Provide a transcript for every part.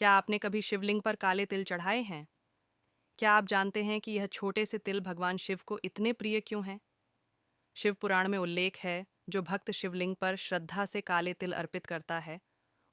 क्या आपने कभी शिवलिंग पर काले तिल चढ़ाए हैं? क्या आप जानते हैं कि यह छोटे से तिल भगवान शिव को इतने प्रिय क्यों हैं? शिव पुराण में उल्लेख है, जो भक्त शिवलिंग पर श्रद्धा से काले तिल अर्पित करता है,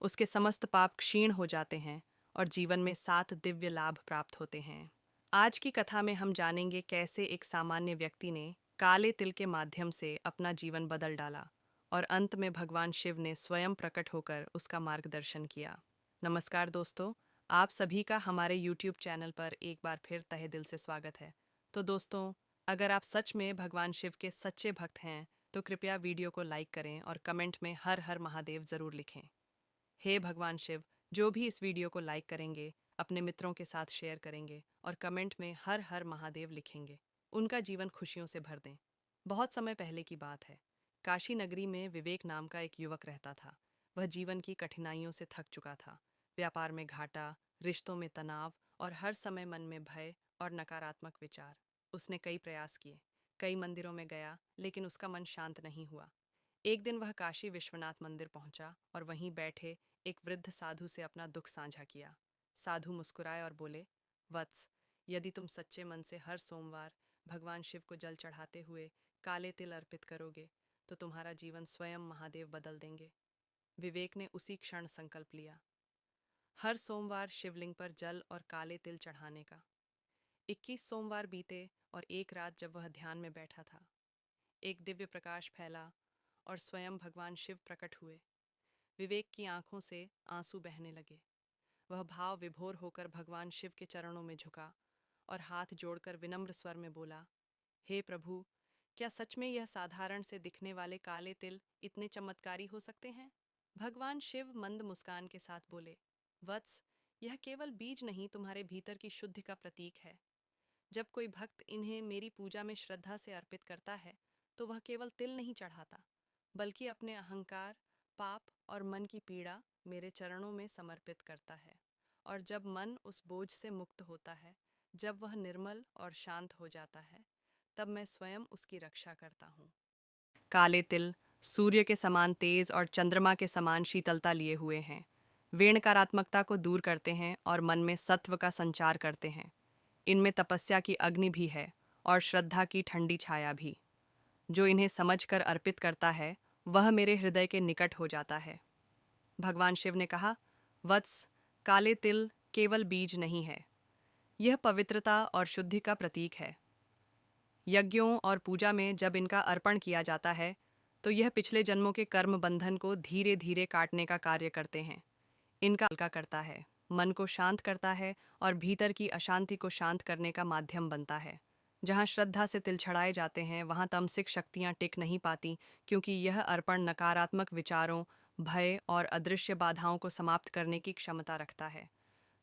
उसके समस्त पाप क्षीण हो जाते हैं और जीवन में 7 दिव्य लाभ प्राप्त होते हैं। आज की कथा में हम जानेंगे कैसे एक सामान्य व्यक्ति ने काले तिल के माध्यम से अपना जीवन बदल डाला और अंत में भगवान शिव ने स्वयं प्रकट होकर उसका मार्गदर्शन किया। नमस्कार दोस्तों, आप सभी का हमारे YouTube चैनल पर एक बार फिर तहे दिल से स्वागत है। तो दोस्तों, अगर आप सच में भगवान शिव के सच्चे भक्त हैं, तो कृपया वीडियो को लाइक करें और कमेंट में हर हर महादेव ज़रूर लिखें। हे भगवान शिव, जो भी इस वीडियो को लाइक करेंगे, अपने मित्रों के साथ शेयर करेंगे और कमेंट में हर हर महादेव लिखेंगे, उनका जीवन खुशियों से भर दें। बहुत समय पहले की बात है। काशी नगरी में विवेक नाम का एक युवक रहता था। वह जीवन की कठिनाइयों से थक चुका था। व्यापार में घाटा, रिश्तों में तनाव और हर समय मन में भय और नकारात्मक विचार। उसने कई प्रयास किए, कई मंदिरों में गया, लेकिन उसका मन शांत नहीं हुआ। एक दिन वह काशी विश्वनाथ मंदिर पहुंचा और वहीं बैठे एक वृद्ध साधु से अपना दुख साझा किया। साधु मुस्कुराए और बोले, वत्स, यदि तुम सच्चे मन से हर सोमवार भगवान शिव को जल चढ़ाते हुए काले तिल अर्पित करोगे, तो तुम्हारा जीवन स्वयं महादेव बदल देंगे। विवेक ने उसी क्षण संकल्प लिया, हर सोमवार शिवलिंग पर जल और काले तिल चढ़ाने का। 21 सोमवार बीते और एक रात जब वह ध्यान में बैठा था, एक दिव्य प्रकाश फैला और स्वयं भगवान शिव प्रकट हुए। विवेक की आंखों से आंसू बहने लगे। वह भाव विभोर होकर भगवान शिव के चरणों में झुका और हाथ जोड़कर विनम्र स्वर में बोला, हे प्रभु, क्या सच में यह साधारण से दिखने वाले काले तिल इतने चमत्कारी हो सकते हैं? भगवान शिव मंद मुस्कान के साथ बोले, वत्स, यह केवल बीज नहीं, तुम्हारे भीतर की शुद्धि का प्रतीक है। जब कोई भक्त इन्हें मेरी पूजा में श्रद्धा से अर्पित करता है, तो वह केवल तिल नहीं चढ़ाता, बल्कि अपने अहंकार, पाप और मन की पीड़ा मेरे चरणों में समर्पित करता है। और जब मन उस बोझ से मुक्त होता है, जब वह निर्मल और शांत हो जाता है, तब मैं स्वयं उसकी रक्षा करता हूँ। काले तिल सूर्य के समान तेज और चंद्रमा के समान शीतलता लिए हुए हैं। वे नकारात्मकता को दूर करते हैं और मन में सत्व का संचार करते हैं। इनमें तपस्या की अग्नि भी है और श्रद्धा की ठंडी छाया भी। जो इन्हें समझकर अर्पित करता है, वह मेरे हृदय के निकट हो जाता है। भगवान शिव ने कहा, वत्स, काले तिल केवल बीज नहीं है, यह पवित्रता और शुद्धि का प्रतीक है। यज्ञों और पूजा में जब इनका अर्पण किया जाता है, तो यह पिछले जन्मों के कर्म बंधन को धीरे धीरे काटने का कार्य करते हैं। इनका हल्का करता है, मन को शांत करता है और भीतर की अशांति को शांत करने का माध्यम बनता है। जहाँ श्रद्धा से तिल चढ़ाए जाते हैं, वहाँ तामसिक शक्तियाँ टिक नहीं पाती, क्योंकि यह अर्पण नकारात्मक विचारों, भय और अदृश्य बाधाओं को समाप्त करने की क्षमता रखता है।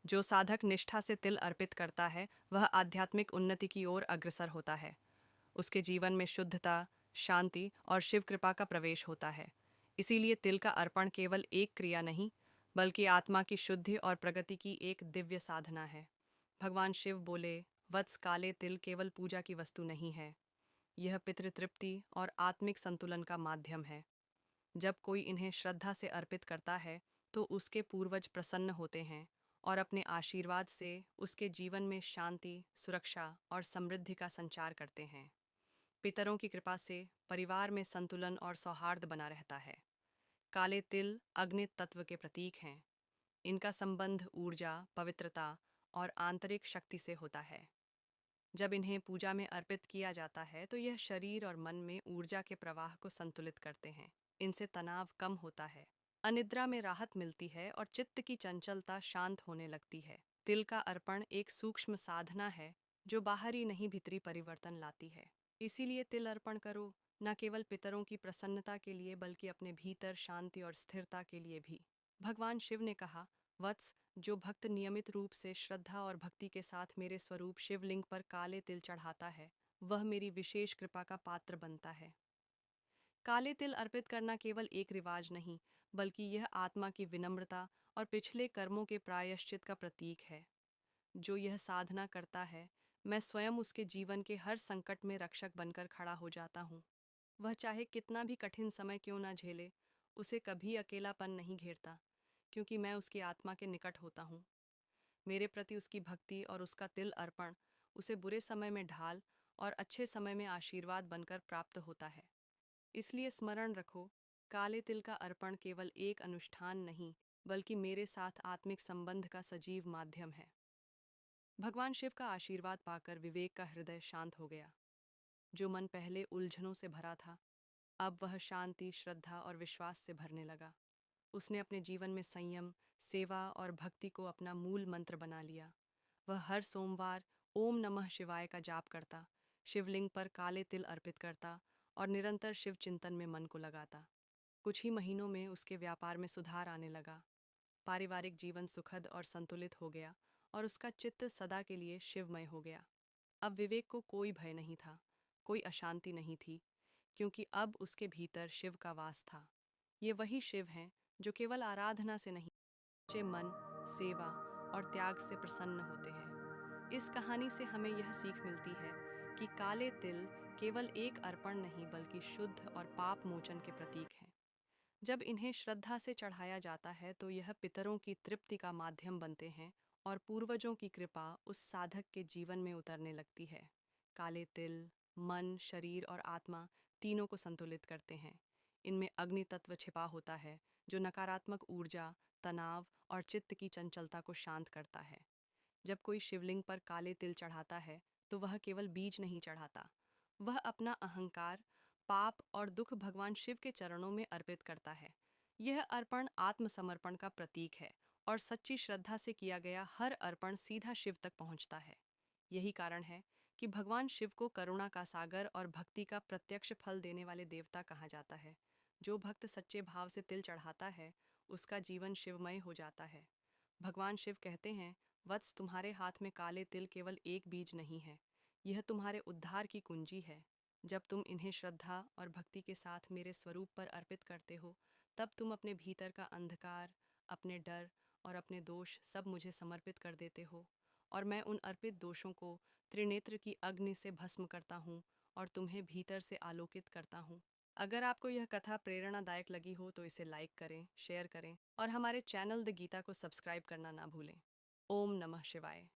जो साधक निष्ठा से तिल अर्पित करता है, वह आध्यात्मिक उन्नति की ओर अग्रसर होता है। उसके जीवन में शुद्धता, शांति और शिव कृपा का प्रवेश होता है। इसीलिए तिल का अर्पण केवल एक क्रिया नहीं, बल्कि आत्मा की शुद्धि और प्रगति की एक दिव्य साधना है। भगवान शिव बोले, वत्स, काले तिल केवल पूजा की वस्तु नहीं है, यह पितृतृप्ति और आत्मिक संतुलन का माध्यम है। जब कोई इन्हें श्रद्धा से अर्पित करता है, तो उसके पूर्वज प्रसन्न होते हैं और अपने आशीर्वाद से उसके जीवन में शांति, सुरक्षा और समृद्धि का संचार करते हैं। पितरों की कृपा से परिवार में संतुलन और सौहार्द बना रहता है। काले तिल अग्नि तत्व के प्रतीक हैं। इनका संबंध ऊर्जा, पवित्रता और आंतरिक शक्ति से होता है। जब इन्हें पूजा में अर्पित किया जाता है, तो यह शरीर और मन में ऊर्जा के प्रवाह को संतुलित करते हैं। इनसे तनाव कम होता है, अनिद्रा में राहत मिलती है और चित्त की चंचलता शांत होने लगती है। तिल का अर्पण एक सूक्ष्म साधना है, जो बाहरी नहीं भीतरी परिवर्तन लाती है। इसीलिए तिल अर्पण करो, न केवल पितरों की प्रसन्नता के लिए, बल्कि अपने भीतर शांति और स्थिरता के लिए भी। भगवान शिव ने कहा, वत्स, जो भक्त नियमित रूप से श्रद्धा और भक्ति के साथ मेरे स्वरूप शिवलिंग पर काले तिल चढ़ाता है, वह मेरी विशेष कृपा का पात्र बनता है। काले तिल अर्पित करना केवल एक रिवाज नहीं, बल्कि यह आत्मा की विनम्रता और पिछले कर्मों के प्रायश्चित का प्रतीक है। जो यह साधना करता है, मैं स्वयं उसके जीवन के हर संकट में रक्षक बनकर खड़ा हो जाता हूँ। वह चाहे कितना भी कठिन समय क्यों ना झेले, उसे कभी अकेलापन नहीं घेरता, क्योंकि मैं उसकी आत्मा के निकट होता हूँ। मेरे प्रति उसकी भक्ति और उसका तिल अर्पण उसे बुरे समय में ढाल और अच्छे समय में आशीर्वाद बनकर प्राप्त होता है। इसलिए स्मरण रखो, काले तिल का अर्पण केवल एक अनुष्ठान नहीं, बल्कि मेरे साथ आत्मिक संबंध का सजीव माध्यम है। भगवान शिव का आशीर्वाद पाकर विवेक का हृदय शांत हो गया। जो मन पहले उलझनों से भरा था, अब वह शांति, श्रद्धा और विश्वास से भरने लगा। उसने अपने जीवन में संयम, सेवा और भक्ति को अपना मूल मंत्र बना लिया। वह हर सोमवार ओम नमः शिवाय का जाप करता, शिवलिंग पर काले तिल अर्पित करता और निरंतर शिव चिंतन में मन को लगाता। कुछ ही महीनों में उसके व्यापार में सुधार आने लगा। पारिवारिक जीवन सुखद और संतुलित हो गया और उसका चित्त सदा के लिए शिवमय हो गया। अब विवेक को कोई भय नहीं था, कोई अशांति नहीं थी, क्योंकि अब उसके भीतर शिव का वास था। ये वही शिव हैं जो केवल आराधना से नहीं, सच्चे मन, सेवा और त्याग से प्रसन्न होते हैं। इस कहानी से हमें यह सीख मिलती है कि काले तिल केवल एक अर्पण नहीं, बल्कि शुद्ध और पाप मोचन के प्रतीक हैं। जब इन्हें श्रद्धा से चढ़ाया जाता है तो यह पितरों की तृप्ति का माध्यम बनते हैं और पूर्वजों की कृपा उस साधक के जीवन में उतरने लगती है। काले तिल मन, शरीर और आत्मा तीनों को संतुलित करते हैं। इनमें अग्नि तत्व छिपा होता है, जो नकारात्मक ऊर्जा, तनाव और चित्त की चंचलता को शांत करता है। जब कोई शिवलिंग पर काले तिल चढ़ाता है तो वह केवल बीज नहीं चढ़ाता, वह अपना अहंकार, पाप और दुख भगवान शिव के चरणों में अर्पित करता है। यह अर्पण आत्मसमर्पण का प्रतीक है और सच्ची श्रद्धा से किया गया हर अर्पण सीधा शिव तक पहुंचता है। यही कारण है कि भगवान शिव को करुणा का सागर और भक्ति का प्रत्यक्ष फल देने वाले देवता कहा जाता है। जो भक्त सच्चे भाव से तिल चढ़ाता है, उसका जीवन शिवमय हो जाता है। भगवान शिव कहते हैं, वत्स, तुम्हारे हाथ में काले तिल केवल एक बीज नहीं है, यह तुम्हारे उद्धार की कुंजी है। जब तुम इन्हें श्रद्धा और भक्ति के साथ मेरे स्वरूप पर अर्पित करते हो, तब तुम अपने भीतर का अंधकार, अपने डर और अपने दोष सब मुझे समर्पित कर देते हो, और मैं उन अर्पित दोषों को त्रिनेत्र की अग्नि से भस्म करता हूँ और तुम्हें भीतर से आलोकित करता हूँ। अगर आपको यह कथा प्रेरणादायक लगी हो तो इसे लाइक करें, शेयर करें और हमारे चैनल द गीता को सब्सक्राइब करना ना भूलें। ओम नमः शिवाय।